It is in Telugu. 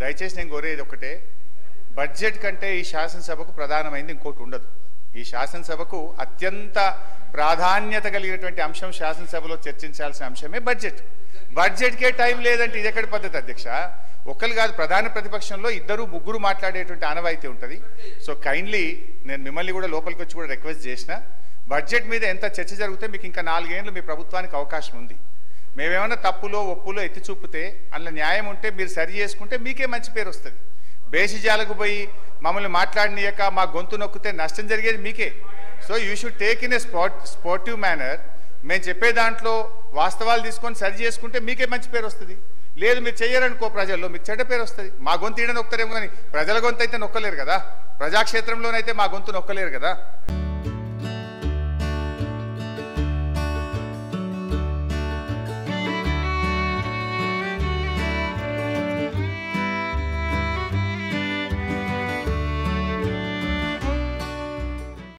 దయచేసి నేను కోరేది ఒకటే, బడ్జెట్ కంటే ఈ శాసనసభకు ప్రధానమైంది ఇంకోటి ఉండదు. ఈ శాసనసభకు అత్యంత ప్రాధాన్యత కలిగినటువంటి అంశం శాసనసభలో చర్చించాల్సిన అంశమే బడ్జెట్. బడ్జెట్కే టైం లేదంటే ఇది ఎక్కడి పద్ధతి అధ్యక్ష? ఒకరు కాదు, ప్రధాన ప్రతిపక్షంలో ఇద్దరు ముగ్గురు మాట్లాడేటువంటి ఆనవాయితీ ఉంటుంది. సో కైండ్లీ నేను మిమ్మల్ని కూడా లోపలికి వచ్చి కూడా రిక్వెస్ట్ చేసిన, బడ్జెట్ మీద ఎంత చర్చ జరిగితే మీకు ఇంకా 4 ఏళ్ళు మీ ప్రభుత్వానికి అవకాశం ఉంది. మేమేమన్నా తప్పులో ఒప్పులో ఎత్తి చూపితే అందులో న్యాయం ఉంటే మీరు సరి చేసుకుంటే మీకే మంచి పేరు వస్తుంది. బేసిజాలకు పోయి మమ్మల్ని మాట్లాడనీయక మా గొంతు నొక్కితే నష్టం జరిగేది మీకే. So you should take in a sportive manner. మేము చెప్పే దాంట్లో వాస్తవాలు తీసుకొని సరి చేసుకుంటే మీకే మంచి పేరు వస్తుంది. లేదు మీరు చెయ్యరనుకో, ప్రజల్లో మీకు చెడ్డ పేరు వస్తుంది. మా గొంతు ఈడ నొక్కరేమో కానీ ప్రజల గొంతు అయితే నొక్కలేరు కదా, ప్రజాక్షేత్రంలోనైతే మా గొంతు నొక్కలేరు కదా.